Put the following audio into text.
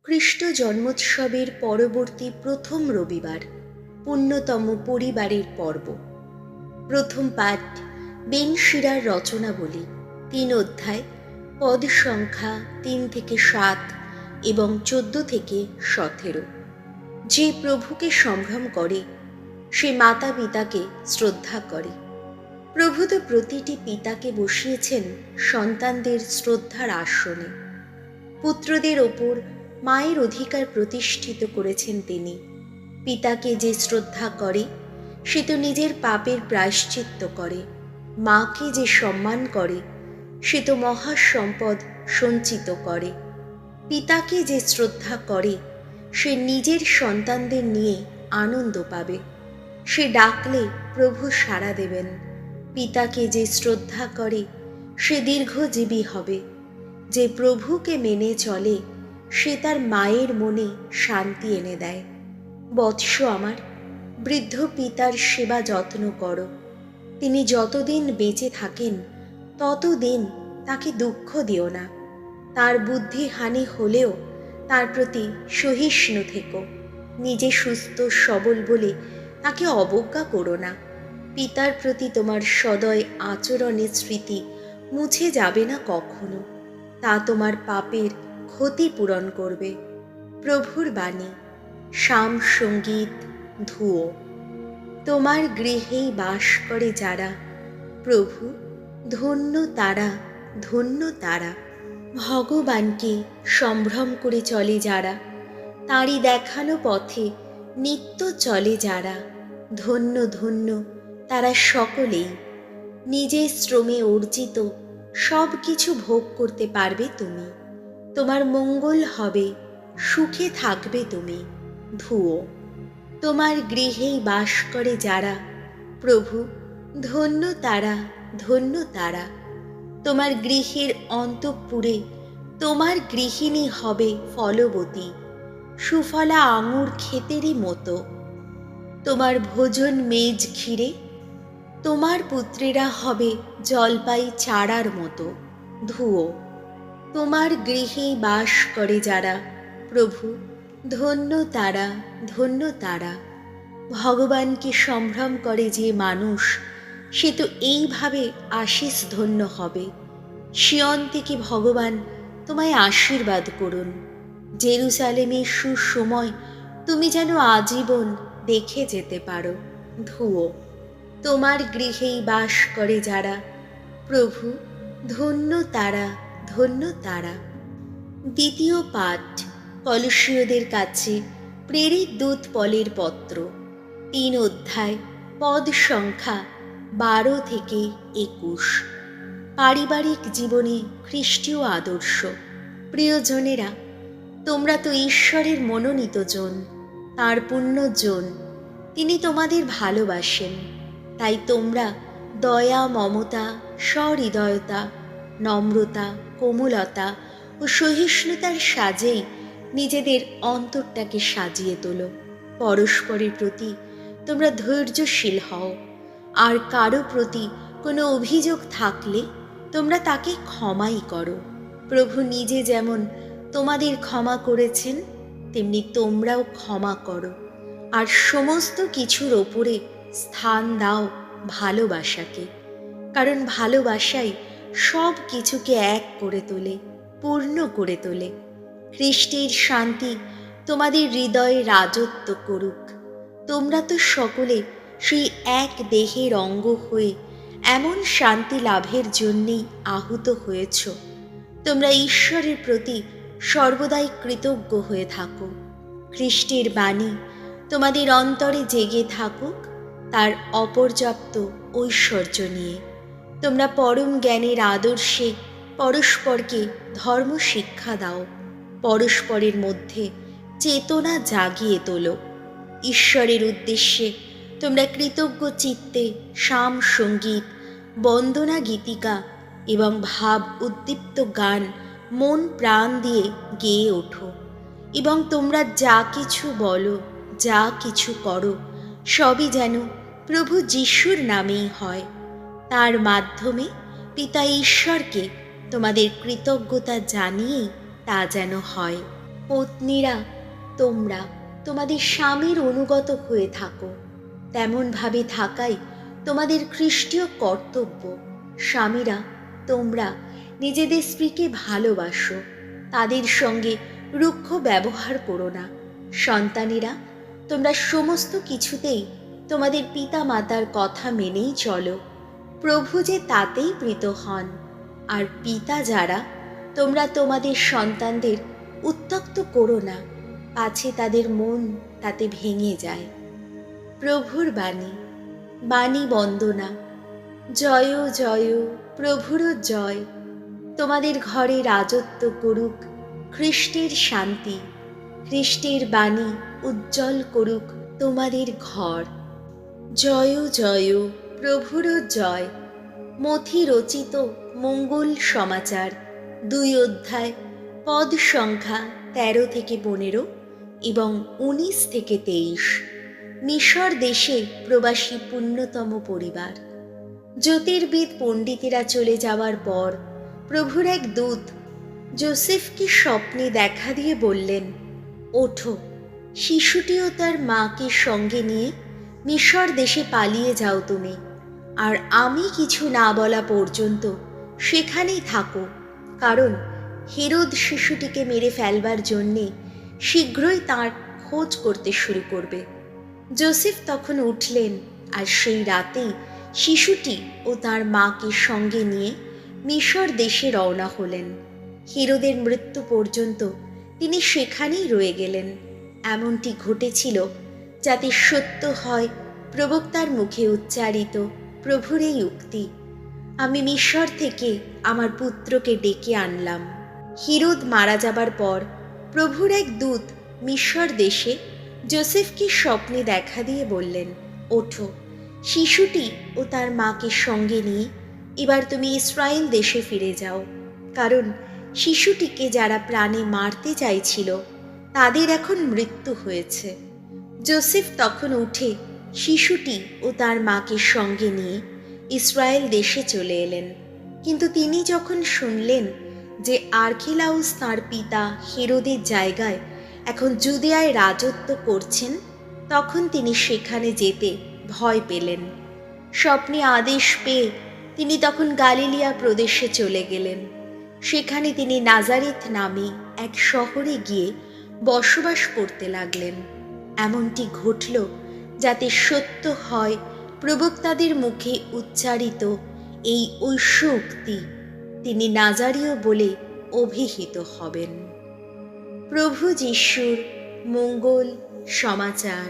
খ্রিস্ট জন্মোৎসবের পরবর্তী প্রথম রবিবার, পুণ্যতম পরিবারের পর্ব। প্রথম পাঠ বেন শিরার রচনাবলী, 3 অধ্যায়, পদ সংখ্যা 3 থেকে 7 এবং 14 থেকে 17। যে প্রভুকে সম্ভ্রম করে সে মাতা পিতাকে শ্রদ্ধা করে। প্রভু তো প্রতিটি পিতাকে বসিয়েছেন সন্তানদের শ্রদ্ধার আসনে। পুত্রদের ওপর মায়ের অধিকার প্রতিষ্ঠিত করেছেন তিনি। পিতাকে যে শ্রদ্ধা করে সে তো নিজের পাপের প্রায়শ্চিত্ত করে। মাকে যে সম্মান করে সে তো মহাসম্পদ সঞ্চিত করে। পিতাকে যে শ্রদ্ধা করে সে নিজের সন্তানদের নিয়ে আনন্দ পাবে। সে ডাকলে প্রভু সাড়া দেবেন। পিতাকে যে শ্রদ্ধা করে সে দীর্ঘজীবী হবে। যে প্রভুকে মেনে চলে সে তার মায়ের মনে শান্তি এনে দেয়। বৎস আমার, বৃদ্ধ পিতার সেবা যত্ন করো। তিনি যতদিন বেঁচে থাকেন ততদিন তাকে দুঃখ দিও না। তার বুদ্ধিহানি হলেও তার প্রতি সহিষ্ণু থেকো। নিজে সুস্থ সবল বলে তাকে অবজ্ঞা করো না। পিতার প্রতি তোমার সদয় আচরণের স্মৃতি মুছে যাবে না কখনো। তা তোমার পাপের ক্ষতিপূরণ করবে। প্রভুর বাণী, শাম সঙ্গীত, ধুয়ো। তোমার গৃহেই বাস করে যারা, প্রভু ধন্য তারা, ধন্য তারা। ভগবানকে সম্ভ্রম করে চলে যারা, তাঁরই দেখানো পথে নিত্য চলে যারা, ধন্য ধন্য তারা সকলেই। নিজের শ্রমে অর্জিত সব কিছু ভোগ করতে পারবে তুমি। তোমার মঙ্গল হবে, সুখে থাকবে তুমি। ধুয়ো। তোমার গৃহেই বাস করে যারা, প্রভু ধন্য তারা, ধন্য তারা। তোমার গৃহের অন্তঃপুরে তোমার গৃহিণী হবে ফলবতী, সুফলা আঙুর ক্ষেতেরই মতো। তোমার ভোজন মেজ ঘিরে তোমার পুত্রেরা হবে জলপাই চারার মতো। ধুয়ো। তোমার গৃহেই বাস করে যারা, প্রভু ধন্য তারা, ধন্য তারা। ভগবানকে সম্ভ্রম করে যে মানুষ সে তো এইভাবে আশিস ধন্য হবে। সিয়ন থেকে ভগবান তোমায় আশীর্বাদ করুন। জেরুজালেমের সুসময় তুমি যেন আজীবন দেখে যেতে পারো। ধুয়ো। তোমার গৃহেই বাস করে যারা, প্রভু ধন্য তারা, ধন্য তারা। দ্বিতীয় পাঠ কলসীয়দের কাছে প্রেরিত দূত পলের পত্র, 3 অধ্যায়, পদ সংখ্যা 12 থেকে 21। পারিবারিক জীবনে খ্রিস্টীয় আদর্শ। প্রিয়জনেরা, তোমরা তো ঈশ্বরের মনোনীত জন, তাঁর পুণ্যজন। তিনি তোমাদের ভালোবাসেন। তাই তোমরা দয়া, মমতা, সহৃদয়তা, নম্রতা, কোমলতা ও সহিষ্ণুতার সাজেই নিজেদের অন্তরটাকে সাজিয়ে তোলো। পরস্পরের প্রতি তোমরা ধৈর্যশীল হও। আর কারো প্রতি কোনো অভিযোগ থাকলে তোমরা তাকে ক্ষমাই করো। প্রভু নিজে যেমন তোমাদের ক্ষমা করেছেন তেমনি তোমরাও ক্ষমা করো। আর সমস্ত কিছুর ওপরে স্থান দাও ভালোবাসাকে, কারণ ভালোবাসাই সব কিছুকে এক করে তোলে, পূর্ণ করে তোলে। খ্রিস্টের শান্তি তোমাদের হৃদয়ে রাজত্ব করুক। তোমরা তো সকলে সেই এক দেহের অঙ্গ হয়ে এমন শান্তি লাভের জন্যেই আহুত হয়েছ। তোমরা ঈশ্বরের প্রতি সর্বদাই কৃতজ্ঞ হয়ে থাকো। খ্রিস্টের বাণী তোমাদের অন্তরে জেগে থাকুক তার অপর্যাপ্ত ঐশ্বর্য নিয়ে। তোমরা পরম জ্ঞানের আদর্শে পরস্পরকে ধর্ম শিক্ষা দাও। পরস্পরের মধ্যে চেতনা জাগিয়ে তোলো। ঈশ্বরের উদ্দেশ্যে তোমরা কৃতজ্ঞ চিত্তে শাম সঙ্গীত, বন্দনা গীতিকা এবং ভাব উদ্দীপ্ত গান মন প্রাণ দিয়ে গেয়ে ওঠো। এবং তোমরা যা কিছু বলো, যা কিছু করো, সবই যেন প্রভু যিশুর নামেই হয়। তার মাধ্যমে পিতা ঈশ্বরকে তোমাদের কৃতজ্ঞতা জানিয়েই তা যেন হয়। পত্নীরা, তোমরা তোমাদের স্বামীর অনুগত হয়ে থাকো, তেমনভাবে থাকাই তোমাদের খ্রিস্টীয় কর্তব্য। স্বামীরা, তোমরা নিজেদের স্ত্রীকে ভালোবাসো, তাদের সঙ্গে রুক্ষ ব্যবহার করো না। সন্তানেরা, তোমরা সমস্ত কিছুতেই তোমাদের পিতা মাতার কথা মেনেই চলো, প্রভু যে তাতেই প্রীত হন। আর পিতা যারা, তোমরা তোমাদের সন্তানদের উত্ত্যক্ত করো না, পাছে তাদের মন তাতে ভেঙে যায়। প্রভুর বাণী। বাণী বন্দনা। জয় জয়, প্রভুর জয়। তোমাদের ঘরে রাজত্ব করুক খ্রিস্টের শান্তি, খ্রিস্টের বাণী উজ্জ্বল করুক তোমাদের ঘর। জয় জয়, প্রভুর জয়। মথি রচিত মঙ্গল সমাচার, 2 অধ্যায়, পদ সংখ্যা 13 থেকে 15 এবং 19 থেকে 23। মিশর দেশে প্রবাসী পুণ্যতম পরিবার। জ্যোতির্বিদ পণ্ডিতেরা চলে যাওয়ার পর প্রভুর এক দূত যোসেফকে স্বপ্নে দেখা দিয়ে বললেন, ওঠো, শিশুটিও তার মাকে সঙ্গে নিয়ে মিশর দেশে পালিয়ে যাও তুমি, আর আমি কিছু না বলা পর্যন্ত সেখানেই থাকো, কারণ হেরোদ শিশুটিকে মেরে ফেলবার জন্যে শীঘ্রই তার খোঁজ করতে শুরু করবে। যোসেফ তখন উঠলেন আর সেই রাতেই শিশুটি ও তার মাকে সঙ্গে নিয়ে মিশর দেশে রওনা হলেন। হেরোদের মৃত্যু পর্যন্ত তিনি সেখানেই রয়ে গেলেন। এমনটি ঘটেছিল যাতে সত্য হয় প্রবক্তার মুখে উচ্চারিত প্রভুর এই উক্তি, আমি মিশর থেকে আমার পুত্রকে ডেকে আনলাম। হেরোদ মারা যাবার পর প্রভুর এক দূত মিশর দেশে যোসেফকে স্বপ্নে দেখা দিয়ে বললেন, ওঠো, শিশুটি ও তার মাকে সঙ্গে নিয়ে এবার তুমি ইসরায়েল দেশে ফিরে যাও, কারণ শিশুটিকে যারা প্রাণে মারতে চাইছিল তাদের এখন মৃত্যু হয়েছে। যোসেফ তখন উঠে শিশুটি ও তার মাকে সঙ্গে নিয়ে ইসরায়েল দেশে চলে এলেন। কিন্তু তিনি যখন শুনলেন যে আর্খিলাউস তাঁর পিতা হেরোদের জায়গায় এখন জুদেয়ায় রাজত্ব করছেন, তখন তিনি সেখানে যেতে ভয় পেলেন। স্বপ্নে আদেশ পেয়ে তিনি তখন গালিলিয়া প্রদেশে চলে গেলেন। সেখানে তিনি নাজারেথ নামে এক শহরে গিয়ে বসবাস করতে লাগলেন। এমনটি ঘটল যাতে সত্য হয় প্রবক্তাদের মুখে উচ্চারিত এই ঐশ্য উক্তি, তিনি নাজারীয় বলে অভিহিত হবেন। প্রভু যিশুর মঙ্গল সমাচার।